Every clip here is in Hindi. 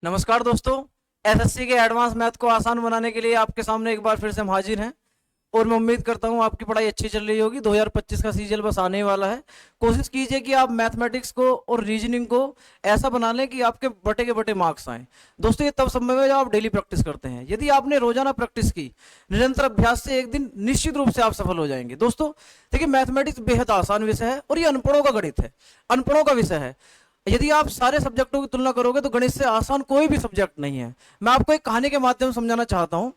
नमस्कार दोस्तों। एसएससी के एडवांस मैथ को आसान बनाने के लिए आपके सामने एक बार फिर से हम हाजिर हैं और मैं उम्मीद करता हूं आपकी पढ़ाई अच्छी चल रही होगी। 2025 का सीजन बस आने वाला है। कोशिश कीजिए कि आप मैथमेटिक्स को और रीजनिंग को ऐसा बना लें कि आपके बटे के बटे मार्क्स आएँ। दोस्तों ये तब संभव है जब आप डेली प्रैक्टिस करते हैं। यदि आपने रोजाना प्रैक्टिस की, निरंतर अभ्यास से एक दिन निश्चित रूप से आप सफल हो जाएंगे। दोस्तों देखिए, मैथमेटिक्स बेहद आसान विषय है और ये अनपढ़ों का गणित है, अनपढ़ों का विषय है। यदि आप सारे सब्जेक्टों की तुलना करोगे तो गणित से आसान कोई भी सब्जेक्ट नहीं है। मैं आपको एक कहानी के माध्यम से समझाना चाहता हूं।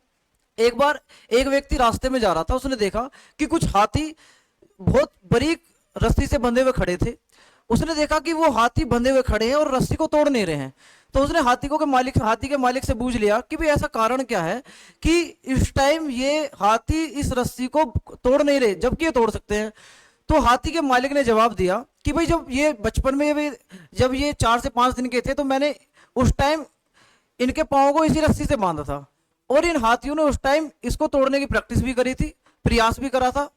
एक बार एक व्यक्ति रास्ते में जा रहा था। उसने देखा कि कुछ हाथी बहुत बारीक रस्सी से बंधे हुए खड़े थे। उसने देखा कि वो हाथी बंधे हुए खड़े हैं और रस्सी को तोड़ नहीं रहे हैं। तो उसने हाथी के मालिक से पूछ लिया कि भाई ऐसा कारण क्या है कि इस टाइम ये हाथी इस रस्सी को तोड़ नहीं रहे जबकि ये तोड़ सकते हैं। तो हाथी के मालिक ने जवाब दिया कि भाई जब ये बचपन में जब ये 4 से 5 दिन के थे तो मैंने उस टाइम इनके पाँव को इसी रस्सी से बांधा था और इन हाथियों ने उस टाइम इसको तोड़ने की प्रैक्टिस भी करी थी, प्रयास भी करा था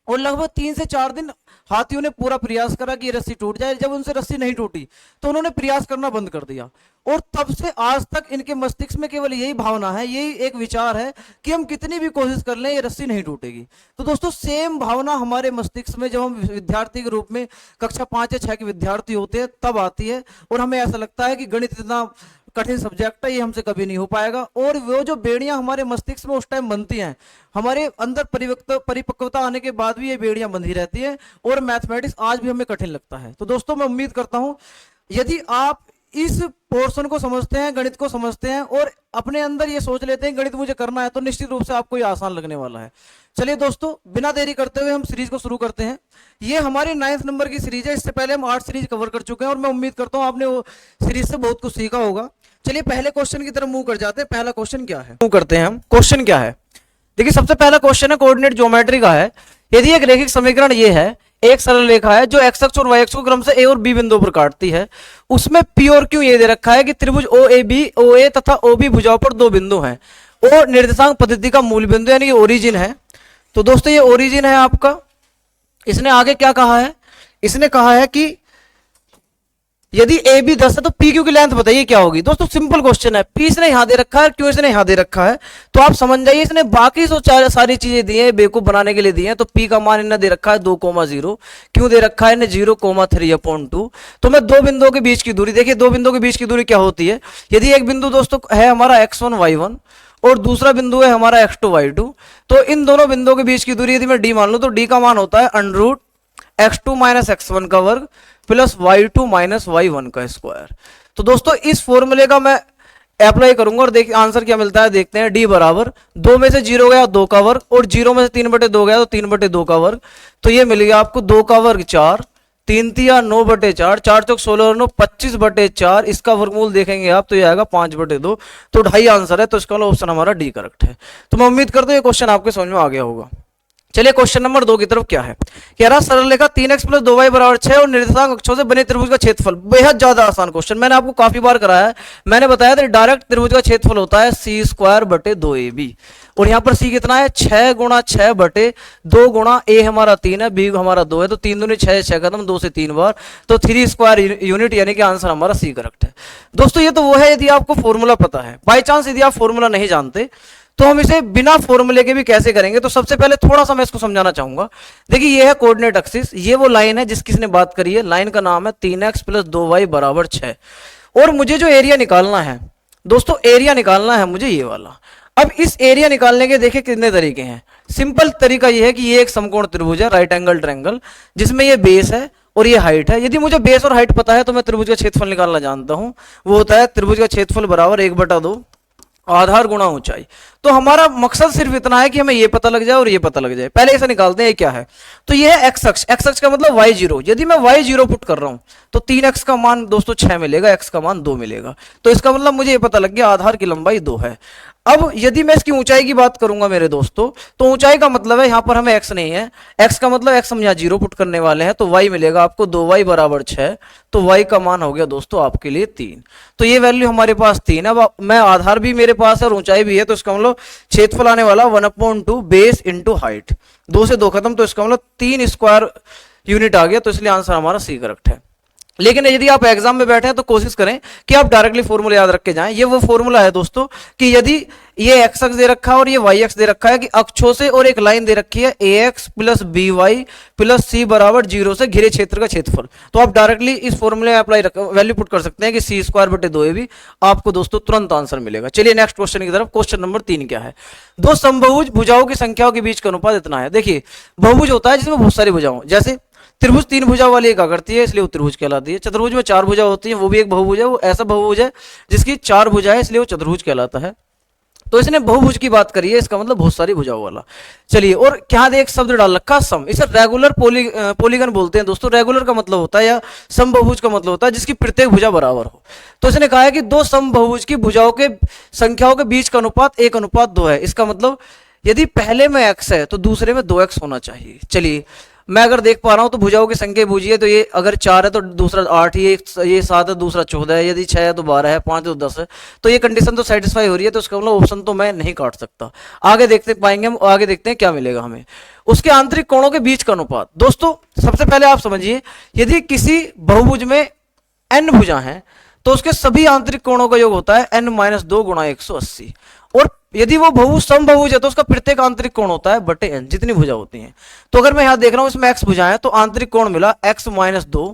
और लगभग 3 से 4 दिन हाथियों ने पूरा प्रयास करा कि ये रस्सी टूट जाए। जब उनसे रस्सी नहीं टूटी तो उन्होंने प्रयास करना बंद कर दिया और तब से आज तक इनके मस्तिष्क में केवल यही भावना है, यही एक विचार है कि हम कितनी भी कोशिश कर लें ये रस्सी नहीं टूटेगी। तो दोस्तों सेम भावना हमारे मस्तिष्क में जब हम विद्यार्थी के रूप में कक्षा 5 या 6 के विद्यार्थी होते हैं तब आती है और हमें ऐसा लगता है कि गणित इतना कठिन सब्जेक्ट है, ये हमसे कभी नहीं हो पाएगा। और वो जो बेड़ियां हमारे मस्तिष्क में उस टाइम बनती हैं, हमारे अंदर परिपक्वता आने के बाद भी ये बेड़ियां बंधी रहती हैं और मैथमेटिक्स आज भी हमें कठिन लगता है। तो दोस्तों मैं उम्मीद करता हूं यदि आप इस पोर्शन को समझते हैं, गणित को समझते हैं और अपने अंदर ये सोच लेते हैं गणित मुझे करना है, तो निश्चित रूप से आपको ये आसान लगने वाला है। चलिए दोस्तों बिना देरी करते हुए हम सीरीज को शुरू करते हैं। ये हमारी 9th नंबर की सीरीज है। इससे पहले हम 8 सीरीज कवर कर चुके हैं और मैं उम्मीद करता हूं आपने वो सीरीज से बहुत कुछ सीखा होगा। चलिए पहले क्वेश्चन की तरफ मूव कर जाते हैं। पहला क्वेश्चन क्या है, मूव करते हैं हम। क्वेश्चन क्या है, देखिए सबसे पहला क्वेश्चन है कोऑर्डिनेट ज्योमेट्री का है। यदि एक रैखिक समीकरण ये है, एक सरल रेखा है जो x अक्ष और y अक्ष को क्रम से a और b बिंदुओं पर काटती है, उसमें p और q ये दे रखा है कि त्रिभुज OAB OA तथा OB भुजाओं पर 2 बिंदु हैं और निर्देशांक पद्धति का मूल बिंदु यानी कि ओरिजिन है। तो दोस्तों ये ओरिजिन है आपका। इसने आगे क्या कहा है, इसने कहा है कि यदि ए बी 10 है तो पी क्यू की लेंथ बताइए क्या होगी। दोस्तों सिंपल क्वेश्चन है। पी इसने यहां दे रखा है, क्यू इसने यहां दे रखा है, तो आप समझ जाइए इसने बाकी सारी चीजें दी है बेवकूफ बनाने के लिए दी है। तो पी का मान इन्हें दे रखा है 2,0, क्यू दे रखा है इन्हें 0,3/2। तो मैं 2 बिंदुओं के बीच की दूरी, देखिए 2 बिंदुओं के बीच की दूरी क्या होती है। यदि एक बिंदु दोस्तों है हमारा x1 y1 और दूसरा बिंदु है हमारा x2 y2, तो इन दोनों बिंदुओं के बीच की दूरी यदि मैं d मान लूं तो d का मान होता है √x2 - x1 का वर्ग प्लस y2 - y1 का स्क्वायर। तो दोस्तों इस फॉर्मूले का मैं अप्लाई करूंगा और देखिए आंसर क्या मिलता है, देखते हैं। d बराबर 2 में से 0 गया 2 का वर्ग और 0 में से 3/2 गया तो 3/2 का वर्ग। तो ये मिल गया आपको 2 का वर्ग 4, 3 तिया 9/4, 4 चौक 16 और 9 25/4। इसका वर्गमूल देखेंगे आप तो ये आएगा 5/2। तो 2.5 आंसर है। तो इसका ऑप्शन हमारा डी करेक्ट है। तो मैं उम्मीद करता हूँ ये क्वेश्चन आपके समझ में आ गया होगा। चलिए क्वेश्चन नंबर 2 की तरफ क्या है। कह रहा सरल रेखा 3x + 2y = 6 और निर्देशांक अक्षों से बने त्रिभुज का क्षेत्रफल। बेहद ज्यादा आसान क्वेश्चन, मैंने आपको काफी बार कराया है। मैंने बताया था डायरेक्ट त्रिभुज का क्षेत्रफल होता है c² / 2ab और यहाँ पर c कितना है 6 × 6/2 × a हमारा 3 है, b हमारा 2 है। तो 3 दूनी 6, 6 खत्म, 2 से 3 बार, तो 3² यूनिट यानी कि आंसर हमारा c करेक्ट है। दोस्तों ये तो वो है यदि आपको फॉर्मूला पता है। बाई चांस यदि आप फॉर्मूला नहीं जानते तो हम इसे बिना फॉर्मूले के भी कैसे करेंगे। तो सबसे पहले थोड़ा सा मैं इसको समझाना चाहूंगा। देखिए ये है कोऑर्डिनेट एक्सिस, ये वो लाइन है जिसकी इसने बात करी है। लाइन का नाम है 3x + 2y = 6 और मुझे जो एरिया निकालना है दोस्तों, एरिया निकालना है मुझे ये वाला। अब इस एरिया निकालने के देखिए कितने तरीके हैं। सिंपल तरीका ये है कि ये एक समकोण त्रिभुज है, राइट एंगल ट्रायंगल, जिसमें ये बेस है और ये हाइट है। यदि मुझे बेस और हाइट पता है तो मैं त्रिभुज का क्षेत्रफल निकालना जानता हूं। वो होता है त्रिभुज का क्षेत्रफल बराबर 1/2 आधार गुणा ऊंचाई। तो हमारा मकसद सिर्फ इतना है कि हमें ये पता लग जाए और ये पता लग जाए। पहले इसे निकालते हैं, ये क्या है। तो ये है x अक्ष, x अक्ष का मतलब y0। यदि मैं y0 पुट कर रहा हूं तो 3x का मान दोस्तों 6 मिलेगा, x का मान 2 मिलेगा। तो इसका मतलब मुझे ये पता लग गया आधार की लंबाई 2 है। अब यदि मैं इसकी ऊंचाई की बात करूंगा मेरे दोस्तों, तो ऊंचाई का मतलब है यहां पर हमें x नहीं है, x का मतलब x हम यहां 0 पुट करने वाले हैं, तो y मिलेगा आपको 2y = 6। तो y का मान हो गया दोस्तों आपके लिए 3। तो ये वैल्यू हमारे पास 3 है। अब मैं आधार भी मेरे पास है और ऊंचाई भी है, तो इसका मतलब क्षेत्रफल आने वाला 1/2 बेस इंटू हाइट। 2 से 2 खत्म, तो इसका मतलब 3² यूनिट आ गया। तो इसलिए आंसर हमारा सी करेक्ट है। लेकिन यदि आप एग्जाम में बैठे हैं तो कोशिश करें कि आप डायरेक्टली फॉर्मूला याद रख के जाएं। ये वो फॉर्मूला है दोस्तों कि यदि ये एक्स अक्ष दे रखा है और ये वाई अक्ष दे रखा है कि अक्षों से और एक लाइन दे रखी है A X plus B Y plus C बराबर 0 से घिरे क्षेत्र का क्षेत्रफल, तो आप डायरेक्टली इस फॉर्मूले में अप्लाई वैल्यू पुट कर सकते हैं कि सी स्क्वायर बटे 2 भी आपको दोस्तों तुरंत आंसर मिलेगा। चलिए नेक्स्ट क्वेश्चन की तरफ। क्वेश्चन नंबर 3 क्या है? दो समबाहुज भुजाओं की संख्याओं के बीच का अनुपात इतना है। देखिए बहुभुज होता है जिसमें बहुत सारी भुजाओं, जैसे त्रिभुज 3 भुजा वाली एक आकृति है इसलिए वो त्रिभुज कहलाती है। चतुर्भुज में 4 भुजा होती है वो भी एक बहुभुज है, वो ऐसा बहुभुज है जिसकी 4 भुजा है इसलिए वो चतुर्भुज कहलाता है। तो इसने बहुभुज की बात करी है, इसका मतलब बहुत सारी भुजाओं वाला। चलिए, और क्या एक शब्द डाल रखा सम, इसे रेगुलर पॉलीगन बोलते हैं दोस्तों। रेगुलर का मतलब होता है या समबहुज का मतलब होता है जिसकी प्रत्येक भुजा बराबर हो। तो इसने कहा है कि दो समबहुज की भुजाओं के संख्याओं के बीच का अनुपात 1:2 है। इसका मतलब यदि पहले में x है तो दूसरे में 2x होना चाहिए। चलिए, मैं अगर देख पा रहा हूं तो भुजाओं की संख्या बूझिए, तो ये अगर 4 है तो दूसरा 8, ये 7 है, दूसरा 14 है, यदि 6 है तो 12 है, 5 है तो 10 है। तो ये कंडीशन तो सेटिस्फाई हो रही है, तो उसका मतलब ऑप्शन तो मैं नहीं काट सकता। आगे देखते पाएंगे हम, आगे देखते हैं क्या मिलेगा हमें। उसके आंतरिक कोणों के बीच का अनुपात। दोस्तों सबसे पहले आप समझिए, यदि किसी बहुभुज में n भुजा है तो उसके सभी आंतरिक कोणों का योग होता है n-2 गुणा 180। और यदि वो बहुभुज समबहुज है तो उसका प्रत्येक आंतरिक कोण होता है बटे n, जितनी भुजा होती हैं। तो अगर मैं यहां देख रहा हूं इसमें x भुजा है तो आंतरिक कोण मिला x-2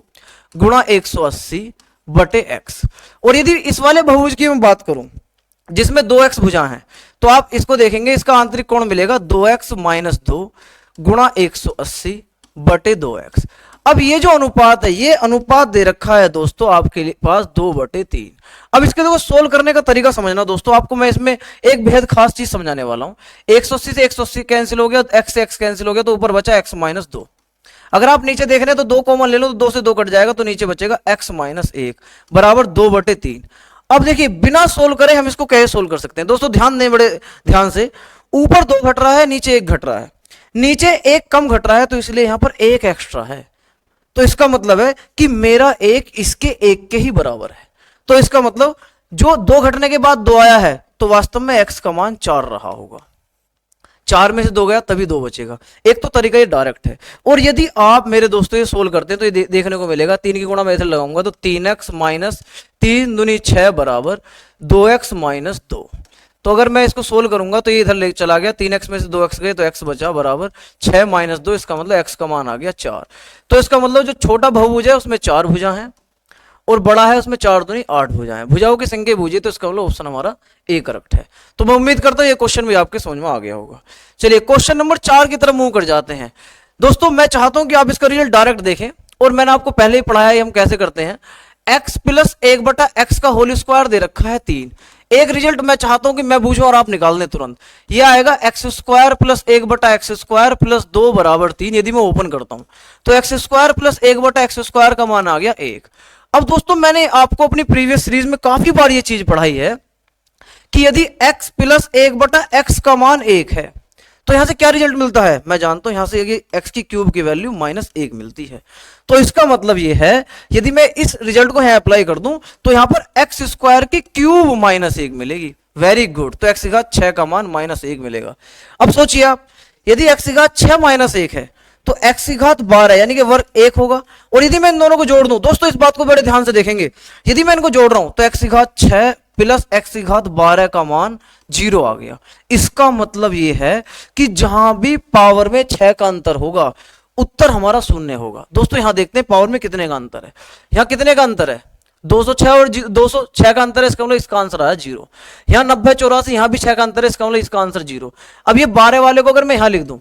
गुणा 180 बटे x। और यदि इस वाले बहुभुज की मैं बात करूं जिसमें 2x भुजा है तो आप इसको देखेंगे, इसका आंतरिक कोण मिलेगा 2x-2 गुणा 180 बटे 2x। अब ये जो अनुपात है, ये अनुपात दे रखा है दोस्तों आपके पास 2/3। अब इसके देखो सोल्व करने का तरीका समझना दोस्तों, आपको मैं इसमें एक बेहद खास चीज समझाने वाला हूं। 180 से 180 कैंसिल हो गया, x से x कैंसिल हो गया, तो ऊपर बचा x-2। अगर आप नीचे देख रहे हैं तो 2 कॉमन ले लो तो 2 से 2 कट जाएगा, तो नीचे बचेगा x-1 बराबर 2/3। अब देखिए बिना सोल्व करे हम इसको कैसे सोल्व कर सकते हैं दोस्तों, ध्यान दें बड़े ध्यान से। ऊपर 2 घट रहा है, नीचे 1 घट रहा है, नीचे 1 कम घट रहा है, तो इसलिए यहां पर 1 एक्स्ट्रा है। तो इसका मतलब है कि मेरा 1 इसके 1 के ही बराबर है। तो इसका मतलब जो 2 घटने के बाद 2 आया है तो वास्तव में x का मान 4 रहा होगा। 4 में से 2 गया तभी 2 बचेगा। एक तो तरीका ये डायरेक्ट है। और यदि आप मेरे दोस्तों ये सोल्व करते हैं तो ये देखने को मिलेगा, 3 की गुणा मेथड लगाऊंगा तो 3x माइनस 3 दूनी 6 बराबर 2x - 2। तो अगर मैं इसको सोल्व करूंगा तो ये इधर ले चला गया, 3x में से 2x गए तो x बचा बराबर 6 - 2। इसका मतलब x का मान आ गया 4। तो इसका मतलब जो छोटा बहुभुज है उसमें 4 भुजा हैं और बड़ा है उसमें 4 दूनी 8 भुजा हैं। भुजाओं की संख्या बूझिए तो इसका मतलब ऑप्शन हमारा ए करेक्ट है। तो मैं उम्मीद करता हूं ये क्वेश्चन भी आपके समझ में आ गया होगा। चलिए क्वेश्चन नंबर 4 की तरफ मूव कर जाते हैं। दोस्तों मैं चाहता हूं कि आप इसका रिजल्ट डायरेक्ट देखें, और मैंने आपको पहले ही पढ़ाया है हम कैसे करते हैं। x प्लस 1/x का होल स्क्वायर दे रखा है 3। एक रिजल्ट मैं चाहता हूं कि मैं बूझूं और आप निकाल दें तुरंत। ये आएगा x² प्लस 1/x² प्लस 2 बराबर 3। यदि मैं ओपन करता हूं तो x² प्लस 1/x² का मान आ गया 1। अब दोस्तों मैंने आपको अपनी प्रीवियस सीरीज में काफी बार ये चीज पढ़ाई है कि यदि x प्लस 1/x का मान 1 है तो यहां से क्या रिजल्ट मिलता है मैं जानता हूं, यहां से x की क्यूब की वैल्यू -1 मिलती है। तो इसका मतलब ये है यदि मैं इस रिजल्ट को यहां अप्लाई कर दूं तो यहां पर x² की क्यूब -1 मिलेगी। Very good. तो x घात 6 का मान -1 मिलेगा। अब सोचिए आप, यदि x घात 6 -1 है तो x घात 12 यानी कि वर्ग 1 होगा। और यदि मैं इन दोनों को जोड़ दूं, दोस्तों इस बात को बड़े ध्यान से देखेंगे, यदि मैं इनको जोड़ रहा हूं तो x घात 6 प्लस x घात 12 का मान 0 आ गया। इसका मतलब यह है कि जहां भी पावर में 6 का अंतर होगा उत्तर हमारा 0 होगा। दोस्तों यहां देखते हैं पावर में कितने का अंतर है। यहां कितने का अंतर है? 206 और 206 का अंतर है, इसका मतलब इसका आंसर आया 0। यहां 90-84 यहां भी 6 का अंतर है, इसका मतलब इसका आंसर 0। अब ये 12 वाले को अगर मैं यहां लिख दूं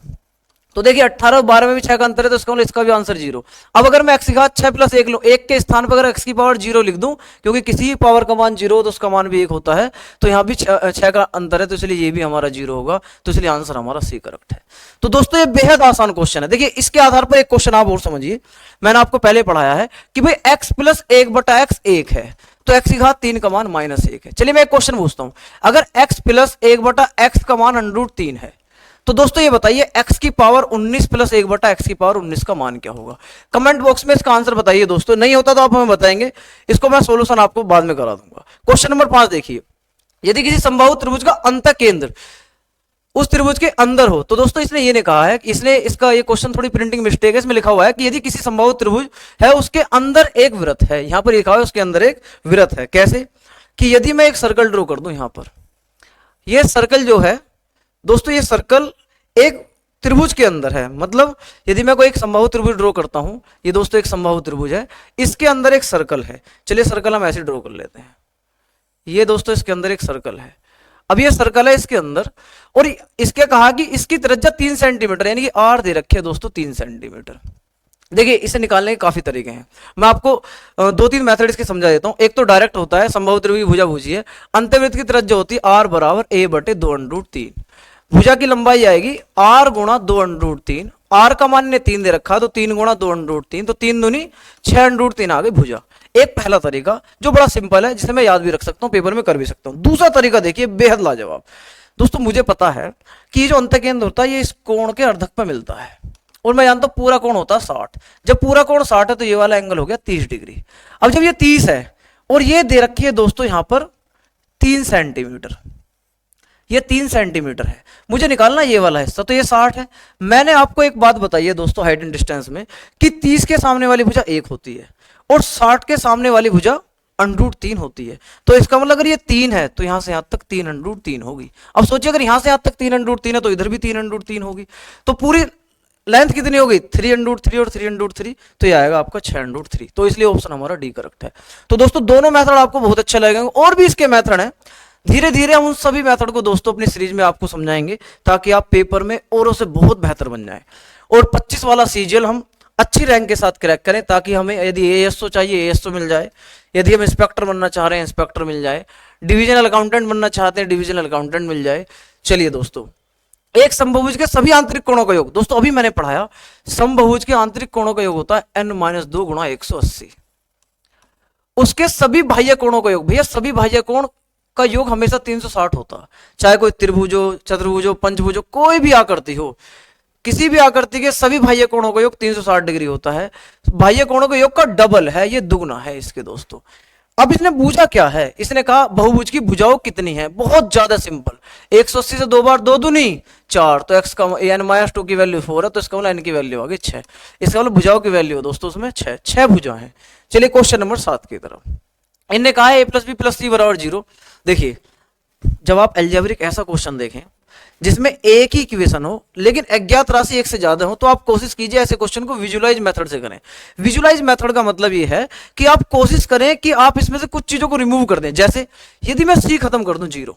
तो देखिए 18 और 12 में भी 6 का अंतर है, तो इसका मतलब इसका भी आंसर 0। अब अगर मैं x घात 6 प्लस 1 लूं, 1 के स्थान पर अगर x की पावर 0 लिख दूं, क्योंकि किसी भी पावर का मान 0 हो तो उसका मान भी 1 होता है, तो यहां भी 6 का अंतर है, तो इसलिए ये भी हमारा 0 होगा। तो इसलिए आंसर हमारा सी करेक्ट है। तो दोस्तों ये बेहद आसान क्वेश्चन है। देखिए इसके आधार पर एक क्वेश्चन आप और समझिए, मैंने आपको पहले पढ़ाया है कि भाई x प्लस 1/x 1 है तो x घात 3 का मान -1 है। चलिए मैं एक क्वेश्चन पूछता हूं, अगर x प्लस 1/x का मान √3 है तो दोस्तों ये बताइए x की पावर 19 प्लस 1/x की पावर 19 का मान क्या होगा? कमेंट बॉक्स में इसका आंसर बताइए दोस्तों। नहीं होता तो आप हमें बताएंगे, इसको मैं सोल्यूशन आपको बाद में करा दूंगा। क्वेश्चन नंबर 5 देखिए, यदि किसी समबाहु त्रिभुज का अंत केंद्र उस त्रिभुज के अंदर हो। तो दोस्तों इसने ये नहीं कहा है कि इसने इसका ये क्वेश्चन थोड़ी प्रिंटिंग मिस्टेक है, इसमें लिखा हुआ है कि यदि किसी संभव त्रिभुज है उसके अंदर एक वृत्त है, यहां पर लिखा हुआ है उसके अंदर एक वृत्त है। कैसे कि यदि मैं एक सर्कल ड्रॉ कर दूं, यहां पर ये सर्कल जो है दोस्तों, ये सर्कल एक त्रिभुज के अंदर है, मतलब यदि मैं कोई एक संभव त्रिभुज ड्रॉ करता हूं, ये दोस्तों एक संभव त्रिभुज है, इसके अंदर एक सर्कल है। चलिए सर्कल हम ऐसे ड्रॉ कर लेते हैं, ये दोस्तों इसके अंदर एक सर्कल है। अब ये सर्कल है इसके अंदर, और इसके कहा कि इसकी त्रिज्या 3 सेंटीमीटर, यानी कि आर दे रखे है दोस्तों 3 सेंटीमीटर। देखिए इसे निकालने के काफी तरीके हैं, मैं आपको 2-3 मेथड इसके समझा देता हूं। एक तो डायरेक्ट होता है, संभव त्रिभुज की भुजा भुजी है, अंतर्वृत्त की त्रिज्या होती है आर बराबर a बटे 2√3, भुजा की लंबाई आएगी r गुणा 2√3, r का मान ने 3 दे रखा तो 3 गुणा 2√3, तो 3 दूनी 6√3 आ गई भुजा। एक पहला तरीका जो बड़ा सिंपल है, जिसे मैं याद भी रख सकता हूं, पेपर में कर भी सकता हूं। दूसरा तरीका देखिए बेहद लाजवाब दोस्तों, मुझे पता है कि ये जो अंतकेंद्र होता है ये इस कोण के अर्धक पर मिलता है, और मैं जानता हूं पूरा कोण होता है 60। जब पूरा कोण 60 है तो ये वाला एंगल हो गया 30 डिग्री। अब जब ये 30 है और ये दे रखी है दोस्तों यहां पर 3 सेंटीमीटर, ये 3 सेंटीमीटर है, मुझे निकालना ये वाला हिस्सा, तो ये 60 है। मैंने आपको एक बात बताई है दोस्तों हाइट एंड डिस्टेंस में कि 30 के सामने वाली भुजा 1 होती है और 60 के सामने वाली भुजा √3 होती है। तो इसका मतलब अगर ये 3 है तो यहां से यहां तक 3√3 होगी। अब सोचिए अगर यहां से यहां तक 3√3 है तो इधर भी 3√3 होगी, तो पूरी लेंथ कितनी होगी 3√3 और 3√3, तो ये आएगा आपका 6√3। तो इसलिए ऑप्शन हमारा डी करेक्ट है। तो दोस्तों दोनों मेथड आपको बहुत अच्छे लगेंगे, और भी इसके मेथड हैं, धीरे धीरे हम उन सभी मेथड को दोस्तों अपनी सीरीज में आपको समझाएंगे ताकि आप पेपर में औरों से बहुत बेहतर बन जाए, और 25 वाला सीजीएल हम अच्छी रैंक के साथ क्रैक करें, ताकि हमें यदि एएसओ चाहिए एएसओ मिल जाए, यदि हम इंस्पेक्टर बनना चाह रहे हैं इंस्पेक्टर मिल जाए, डिविजनल अकाउंटेंट बनना चाहते हैं डिविजनल अकाउंटेंट मिल जाए। चलिए दोस्तों, एक समभुज के सभी आंतरिक कोणों का योग, दोस्तों अभी मैंने पढ़ाया समभुज के आंतरिक कोणों का योग होता है n-2 गुणा 180, उसके सभी बाह्य कोणों का योग, भैया सभी बाह्य कोण का योग हमेशा 360 होता, चाहे कोई त्रिभुज हो, चतुर्भुज हो, पंचभुज हो, कोई भी आकृति हो, किसी भी आकृति के सभी बाह्य कोणों का योग 360 डिग्री होता है। बाह्य कोणों के योग का डबल है, ये दुगुना है इसके दोस्तों। अब इसने पूछा क्या है, इसने कहा बहुभुज की भुजाओं कितनी है, बहुत ज्यादा सिंपल, 180 से 2 बार 2 दूनी 4, तो x का n-2 की वैल्यू 4 है, तो इसका मतलब n की वैल्यू आ गई 6, इसका मतलब भुजाओं की वैल्यू दोस्तों उसमें 6 भुजा है। चलिए क्वेश्चन नंबर 7 की तरफ, इनने कहा है a + b + c बराबर 0। देखिए जब आप एल्जेब्रिक ऐसा क्वेश्चन देखें जिसमें एक ही इक्वेशन हो लेकिन अज्ञात राशि एक से ज्यादा हो, तो आप कोशिश कीजिए ऐसे क्वेश्चन को विजुलाइज मेथड से करें। विजुलाइज मेथड का मतलब ये है कि आप कोशिश करें कि आप इसमें से कुछ चीजों को रिमूव कर दें। जैसे यदि मैं c खत्म कर दूं 0,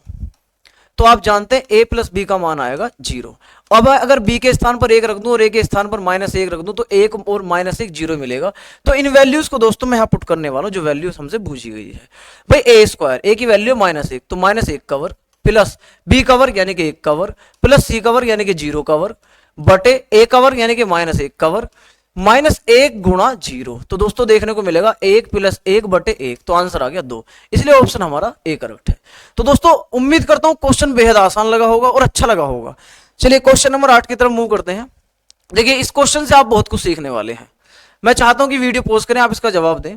तो आप जानते हैं a + b का मान आएगा 0। अब अगर b के स्थान पर 1 रख दूं और a के स्थान पर -1 रख दूं तो 1 और -1 0 मिलेगा। तो इन वैल्यूज को दोस्तों मैं यहां पुट करने वाला हूं जो वैल्यूज हमसे पूछी गई है। भाई a² a की वैल्यू -1, तो -1 कवर प्लस b कवर यानी कि 1 कवर प्लस c कवर यानी कि 0 कवर बटे a कवर यानी कि -1 कवर -1 गुणा 0। तो दोस्तों देखने को मिलेगा 1 + 1 बटे 1, तो आंसर आ गया 2, इसलिए ऑप्शन हमारा ए करेक्ट है। तो दोस्तों उम्मीद करता हूं क्वेश्चन बेहद आसान लगा होगा और अच्छा लगा होगा। चलिए क्वेश्चन नंबर 8 की तरफ मूव करते हैं। देखिए इस क्वेश्चन से आप बहुत कुछ सीखने वाले हैं। मैं चाहता हूं कि वीडियो पॉज करें, आप इसका जवाब दें।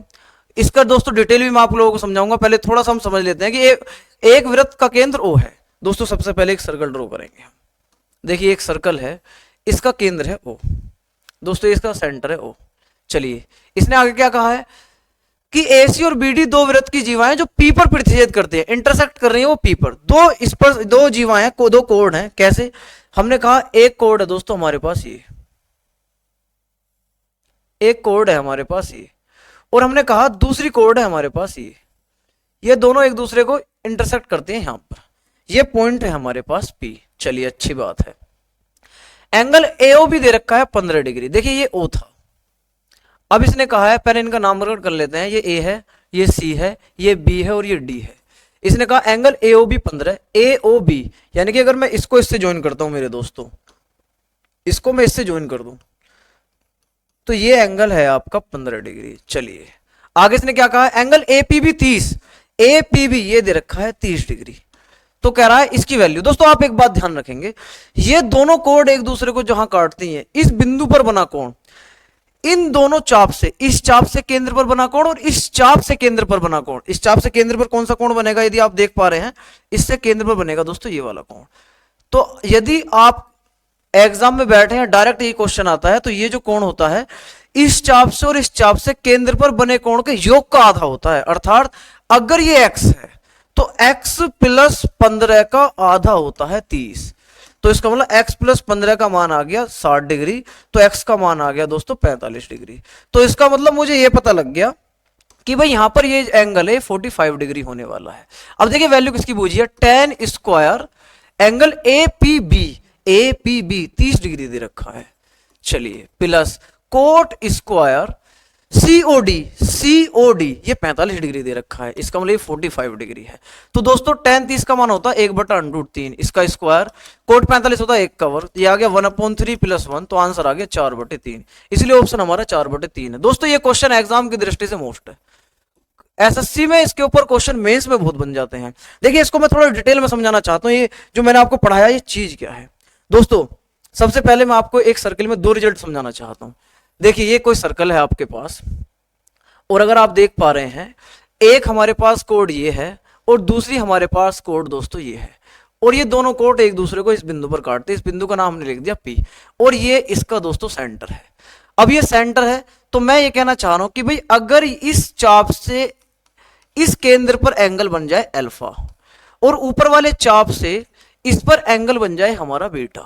इसका दोस्तों डिटेल भी मैं आप लोगों को समझाऊंगा, पहले थोड़ा सा हम समझ लेते हैं कि एक वृत्त का केंद्र ओ है। दोस्तों सबसे पहले एक सर्कल ड्रॉ करेंगे। देखिए एक सर्कल है, इसका केंद्र है ओ, दोस्तों इसका सेंटर है ओ। चलिए इसने आगे क्या कहा है कि AC और BD दो वृत्त की जीवाएं जो P पर प्रतिच्छेद करते हैं, इंटरसेक्ट कर रही है वो P पर। इस पर दो जीवाएं दो कोण हैं। कैसे? हमने कहा एक कोण है दोस्तों हमारे पास ये, एक कोण है हमारे पास ये, और हमने कहा दूसरी कोण है हमारे पास ये दोनों एक दूसरे को इंटरसेक्ट करते हैं यहां पर। ये पॉइंट है हमारे पास P। चलिए अच्छी बात है। एंगल AOB दे रखा है 15 डिग्री। देखिए ये O था, अब इसने कहा है, पहले इनका नामकरण कर लेते हैं, ये A है, ये C है, ये B है और ये D है। इसने कहा एंगल AOB 15, AOB यानी कि अगर मैं इसको इससे ज्वाइन करता हूं मेरे दोस्तों, इसको मैं इससे ज्वाइन कर दूं तो ये एंगल है आपका 15 डिग्री। चलिए आगे इसने क्या कहा, एंगल APB 30, APB ये दे रखा है 30 डिग्री। तो कह रहा है इसकी वैल्यू, दोस्तों आप एक बात ध्यान रखेंगे, ये दोनों कोण एक दूसरे को जहां काटती हैं, इस बिंदु पर बना कोण इन दोनों चाप से, इस चाप से केंद्र पर बना कोण और इस चाप से केंद्र पर बना कोण, इस चाप से केंद्र पर कौन सा कोण बनेगा, यदि आप देख पा रहे हैं, इससे केंद्र पर बनेगा दोस्तों ये वाला कोण। तो यदि आप एग्जाम में बैठे हैं, डायरेक्ट ये क्वेश्चन आता है, तो ये जो कोण होता है इस चाप से और इस चाप से केंद्र पर बने कोण के योग का आधा होता है। अर्थात अगर ये x है तो x प्लस 15 का आधा होता है 30। तो इसका मतलब x प्लस 15 का मान आ गया 60 डिग्री, तो x का मान आ गया दोस्तों 45 डिग्री। तो इसका मतलब मुझे ये पता लग गया कि भाई यहां पर ये एंगल है 45 डिग्री होने वाला है। अब देखिए वैल्यू किसकी पूछी है, tan square angle APB 30 degree दे रखा है, चलिए, प्लस कोट स्क्वायर COD ये 45 डिग्री दे रखा है, इसका मतलब 45 डिग्री है। तो दोस्तों tan 30 का मान होता है 1/√3, इसका स्क्वायर, कोट 45 होता है 1 का वर्ग, ये आ गया 1/3 + 1, तो आंसर आ गया 4/3, इसलिए ऑप्शन हमारा 4/3 है। दोस्तों ये क्वेश्चन एग्जाम की दृष्टि से मोस्ट है, एसएससी में इसके ऊपर क्वेश्चन मेंस में बहुत बन जाते हैं। देखिए इसको मैं थोड़ा डिटेल में समझाना चाहता हूँ, ये जो मैंने आपको पढ़ाया ये चीज क्या है। दोस्तों सबसे पहले मैं आपको एक सर्कल में 2 रिजल्ट समझाना चाहता हूँ। देखिए ये कोई सर्कल है आपके पास, और अगर आप देख पा रहे हैं एक हमारे पास कोड ये है और दूसरी हमारे पास कोड दोस्तों ये है, और ये दोनों कोड एक दूसरे को इस बिंदु पर काटते हैं। इस बिंदु का नाम हमने लिख दिया P, और ये इसका दोस्तों सेंटर है। अब ये सेंटर है, तो मैं ये कहना चाह रहा हूं कि भाई अगर इस चाप से इस केंद्र पर एंगल बन जाए अल्फा, और ऊपर वाले चाप से इस पर एंगल बन जाए हमारा बीटा,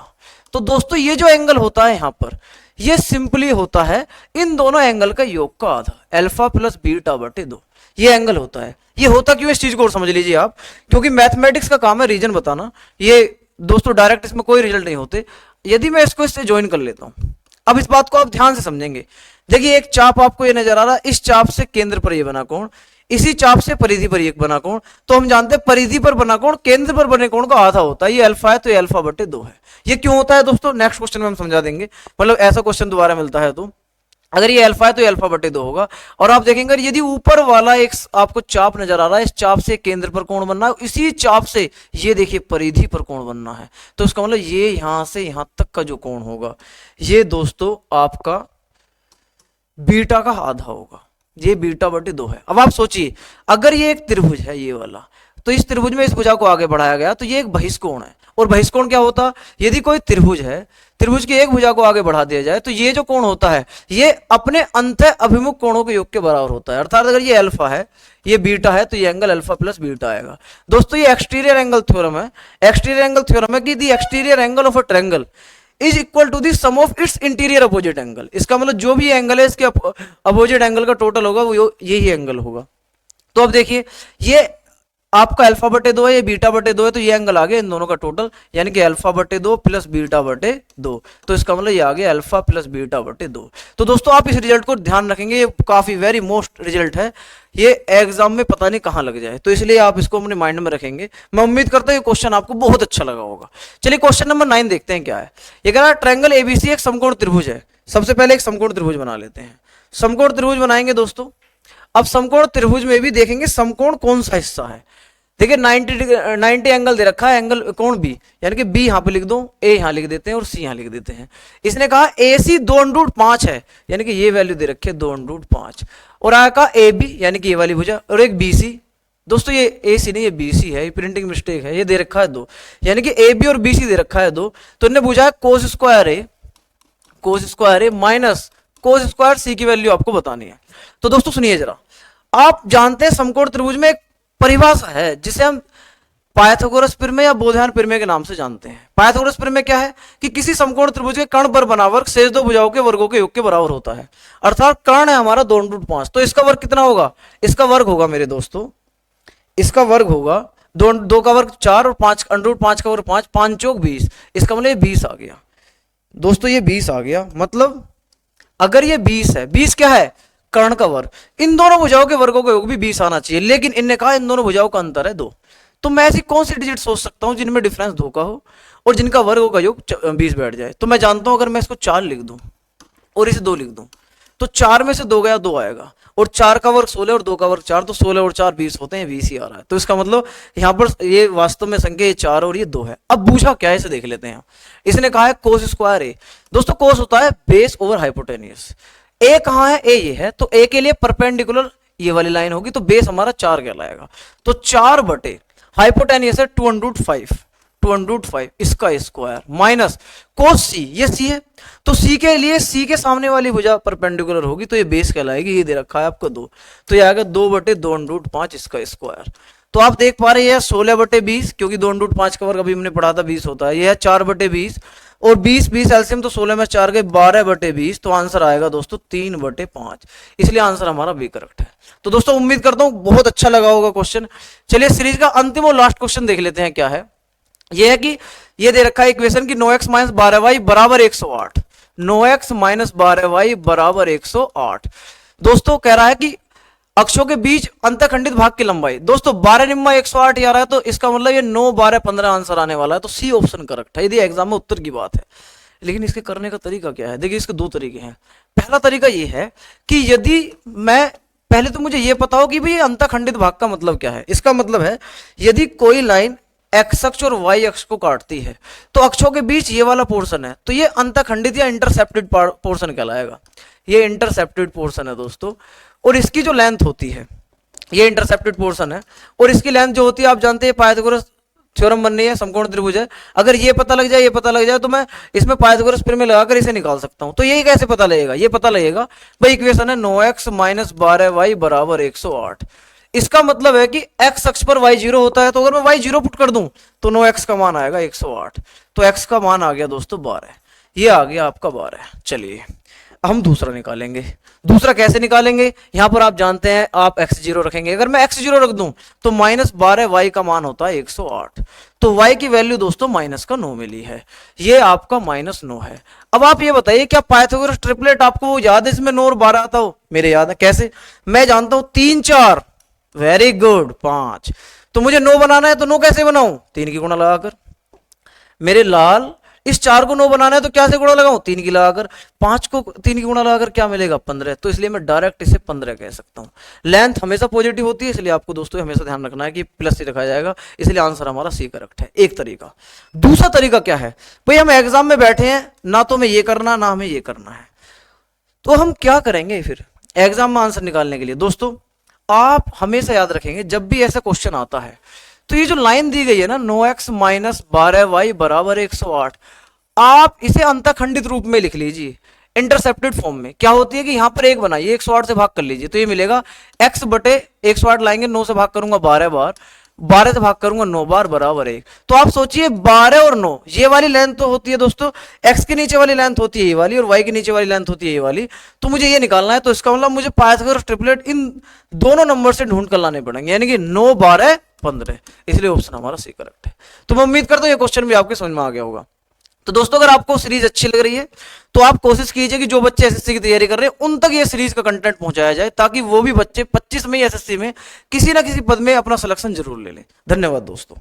तो दोस्तों ये जो एंगल होता है यहां पर, ये सिंपली होता है इन दोनों एंगल का योग का आधा, अल्फा प्लस बीटा बटे 2, ये एंगल होता है। ये होता क्यों, इस चीज को और समझ लीजिए आप, क्योंकि मैथमेटिक्स का काम है रीजन बताना, ये दोस्तों डायरेक्ट इसमें कोई रिजल्ट नहीं होते। यदि मैं इसको इससे ज्वाइन कर लेता हूं, अब इस बात को आप ध्यान से समझेंगे। देखिए एक चाप आपको ये नजर आ रहा है, इस चाप से केंद्र पर ये बना कोण, इसी चाप से परिधि पर एक बना कोण, तो हम जानते हैं परिधि पर बना कोण केंद्र पर बने कोण का आधा होता है। ये अल्फा है तो ये अल्फा बटे 2 है। ये क्यों होता है दोस्तों, नेक्स्ट क्वेश्चन में हम समझा देंगे, मतलब ऐसा क्वेश्चन दोबारा मिलता है तो अगर ये अल्फा है तो ये अल्फा बटे 2 होगा। और आप देखेंगे यदि ऊपर वाला एक आपको चाप नजर आ रहा है, इस चाप से केंद्र पर कोण बनना है, इसी चाप से ये देखिए परिधि पर कोण बनना है, तो इसका मतलब ये यहां से यहां तक का जो कोण होगा ये दोस्तों आपका बीटा का आधा होगा, ये बीटा बटे 2 है। अब आप सोचिए अगर ये एक त्रिभुज है ये वाला, तो इस त्रिभुज में इस भुजा को आगे बढ़ाया गया तो ये एक बहिष्कोण है, और बहिष्कोण क्या होता, यदि कोई त्रिभुज है, त्रिभुज की एक भुजा को आगे बढ़ा दिया जाए तो ये जो कोण होता है ये अपने अंतः अभिमुख कोणों के योग के बराबर होता है। अर्थात अगर ये अल्फा है ये बीटा है तो ये एंगल अल्फा प्लस बीटा आएगा। दोस्तों ये एक्सटीरियर एंगल थ्योरम है, एक्सटीरियर एंगल थ्योरम है कि the exterior angle of a triangle is equal to the sum of its interior opposite angle. इसका मतलब जो भी एंगल है इसके अपोजिट एंगल का टोटल होगा वो यही एंगल होगा। तो अब देखिए ये आपका अल्फा बटे 2 है, ये बीटा बटे 2 है, तो ये एंगल आ गया इन दोनों का टोटल, यानी कि अल्फा बटे 2 प्लस बीटा बटे 2, तो इसका मतलब ये आ गया अल्फा प्लस बीटा बटे 2। तो दोस्तों आप इस रिजल्ट को ध्यान रखेंगे, ये काफी वेरी मोस्ट रिजल्ट है, ये एग्जाम में पता नहीं कहां लग जाए, तो इसलिए आप इसको अपने माइंड में रखेंगे। मैं उम्मीद करता हूं ये क्वेश्चन आपको बहुत अच्छा लगा होगा। चलिए क्वेश्चन नंबर 9 देखते हैं क्या है। ये कह रहा है ट्रायंगल एबीसी एक समकोण त्रिभुज है। सबसे पहले एक समकोण त्रिभुज बना लेते हैं। समकोण त्रिभुज बनाएंगे दोस्तों। अब समकोण त्रिभुज में भी देखेंगे समकोण कौन सा हिस्सा है। देखिए 90 एंगल दे रखा है, एंगल कोण बी, यानी कि बी यहां पे लिख दो, ए यहां लिख देते हैं और सी यहां लिख देते हैं। इसने कहा ए सी 2√5 है, यानी कि ये वैल्यू दे रखी है 2√5, और आया कहा ए बी यानी कि ये वाली भुजा, और एक बी सी। दोस्तों ये ए सी नहीं ये बी सी है, ये प्रिंटिंग मिस्टेक है, ये दे रखा है 2, यानी कि ए बी और बी सी दे रखा है 2, तो इन्हें बुझा है कोस स्क्वायर ए माइनस कोस स्क्वायर सी की वैल्यू आपको बतानी है। तो दोस्तों सुनिए जरा, आप जानते हैं समकोण त्रिभुज में एक परिभाषा है जिसे हम पाइथागोरस प्रमेय या बोधायन प्रमेय के नाम से जानते हैं। पाइथागोरस प्रमेय क्या है कि किसी समकोण त्रिभुज के कर्ण पर बना वर्ग शेष दो भुजाओं के वर्गों के योग के बराबर होता है। अर्थात कर्ण है हमारा 2√5, तो इसका वर्ग कितना होगा, इसका वर्ग होगा मेरे दोस्तों, इसका वर्ग होगा 2 का वर्ग 4 और 5 √5 का वर्ग 5, 5 चौक 20, इसका मतलब 20 आ गया दोस्तों, ये 20 आ गया। मतलब अगर ये 20 है, 20 क्या है, कर्ण का वर्ग, इन दोनों भुजाओं के वर्गों का योग भी 20 आना चाहिए, लेकिन इनने कहा इन दोनों भुजाओं का अंतर है 2। तो मैं ऐसी कौन सी डिजिट सोच सकता हूं जिनमें डिफरेंस 2 का हो और जिनका वर्गों का योग 20 बैठ जाए। तो मैं जानता हूं अगर मैं इसको 4 लिख दूं और इसे 2 लिख दूं तो 4 में से 2 गया 2 आएगा, और 4 का वर्ग 16 और 2 का वर्ग 4, तो 16 और 4 20 होते हैं, 20 ही आ रहा है। तो इसका मतलब यहाँ पर ये वास्तव में संख्या ये 4 और ये 2 है। अब पूछा क्या है इसे देख लेते हैं। इसने कहा है कोस स्क्वायर ए। दोस्तों कोस होता है बेस ओवर हाइपोटेनियस। ए कहाँ है, ए ये है, तो ए के लिए परपेंडिकुलर ये वाली लाइन होगी, तो बेस हमारा 4 कहलाएगा। तो 4 बटे हाइपोटेनियस है 2√5, 2/5 इसका स्क्वायर माइनस कोस सी, ये सी है तो सी के लिए सी के सामने वाली भुजा परपेंडिकुलर होगी तो ये बेस कहलाएगी, ये दे रखा है आपको 2, तो ये आएगा 2/2/5 इसका स्क्वायर। तो आप देख पा रहे हैं 16/20 क्योंकि 2/5 का वर्ग अभी हमने पढ़ा था 20 होता है, ये है 4/20 और 20 एलसीएम तो 16 में 4 गए 12/20, तो आंसर आएगा दोस्तों 3/5, इसलिए आंसर हमारा बी करेक्ट है। तो दोस्तों उम्मीद करता हूं बहुत अच्छा लगा होगा क्वेश्चन। चलिए सीरीज का अंतिम और लास्ट क्वेश्चन देख लेते हैं क्या है। यह है कि ये दे रखा है इक्वेशन की 9x - 12y बराबर 108, 9x - 12y बराबर 108। दोस्तों कह रहा है कि अक्षों के बीच अंतखंडित भाग की लंबाई, दोस्तों 12 निम्मा 108 आ रहा है तो इसका मतलब ये 9 12 15 आंसर आने वाला है, तो सी ऑप्शन करेक्ट है यदि एग्जाम में उत्तर की बात है। लेकिन इसके करने का तरीका क्या है, देखिए इसके दो तरीके हैं। पहला तरीका ये है कि यदि मैं पहले तो मुझे ये पता हो कि भाई अंतखंडित भाग का मतलब क्या है। इसका मतलब है यदि कोई लाइन एक्स अक्ष और वाई अक्ष को काटती है तो अक्षों के बीच ये वाला पोर्शन है तो ये अंतखंडित या इंटरसेप्टेड पोर्शन कहलाएगा, ये इंटरसेप्टेड पोर्शन है दोस्तों। और इसकी जो लेंथ होती है ये इंटरसेप्टेड पोर्शन है और इसकी लेंथ जो होती है आप जानते हैं पाइथागोरस थ्योरम बननी है, समकोण त्रिभुज है, अगर ये पता लग जाए ये पता लग जाए तो मैं इसमें पाइथागोरस प्रमेय लगाकर इसे निकाल सकता हूं। तो यही कैसे पता लगेगा, ये पता लगेगा भाई इक्वेशन है 9x - 12y बराबर 108। इसका मतलब है कि x अक्ष पर y 0 होता है तो अगर मैं y 0 पुट कर दूं तो 9x का मान आएगा 108, तो x का मान आ गया दोस्तों 12, ये आ गया आपका 12। चलिए हम दूसरा निकालेंगे। दूसरा कैसे निकालेंगे, यहां पर आप जानते हैं आप x0 रखेंगे, अगर मैं x0 रख दूं तो -12y का मान होता है 108, तो y की वैल्यू दोस्तों -9 मिली है, ये आपका -9 है। अब आप ये बताइए क्या पाइथागोरस ट्रिपलेट आपको वो याद है इसमें 9 और 12 आता हो, मेरे याद है, कैसे मैं जानता हूं 3 4, वेरी गुड 5, तो मुझे 9 बनाना है तो 9 कैसे बनाऊं, 3 की गुणा लगाकर। मेरे लाल इस 4 को 9 बनाना है तो क्या से गुणा लगाऊं, 3 की लगाकर। 5 को 3 की गुणा लगाकर क्या मिलेगा 15, तो इसलिए मैं डायरेक्ट इसे 15 कह सकता हूं। लेंथ हमेशा पॉजिटिव होती है इसलिए आपको दोस्तों हमेशा ध्यान रखना है कि प्लस ही रखा जाएगा, इसलिए आंसर हमारा सी करेक्ट है, एक तरीका। दूसरा तरीका क्या है, भाई हम एग्जाम में बैठे हैं ना तो हमें ये करना ना हमें ये करना है, तो हम क्या करेंगे फिर एग्जाम में आंसर निकालने के लिए। दोस्तों आप हमेशा याद रखेंगे जब भी ऐसा क्वेश्चन आता है तो ये जो लाइन दी गई है ना 9x - 12y बराबर 108, आप इसे अंतखंडित रूप में लिख लीजिए इंटरसेप्टेड फॉर्म में। क्या होती है कि यहां पर एक बनाइए 108 से भाग कर लीजिए तो ये मिलेगा x बटे 108 लाएंगे 9 से भाग करूंगा 12 बार, 12 से भाग करूंगा 9 बार बराबर 1। तो आप सोचिए 12 और 9 ये वाली लेंथ तो होती है दोस्तों, x के नीचे वाली लेंथ होती है ये वाली और y के नीचे वाली लेंथ होती है ये वाली, तो मुझे ये निकालना है। तो इसका मतलब मुझे पाइथागोरस ट्रिपलेट इन दोनों नंबर से ढूंढ कर लाने पड़ेंगे, यानी कि 9 12 15, इसलिए ऑप्शन हमारा सी करेक्ट है। तो मैं उम्मीद करता हूं ये क्वेश्चन भी आपके समझ में आ गया होगा। तो दोस्तों अगर आपको सीरीज अच्छी लग रही है तो आप कोशिश कीजिए कि जो बच्चे एसएससी की तैयारी कर रहे हैं उन तक ये सीरीज का कंटेंट पहुंचाया जाए ताकि वो भी बच्चे 25 में एसएससी में किसी ना किसी पद में अपना सिलेक्शन जरूर ले लें। धन्यवाद दोस्तों।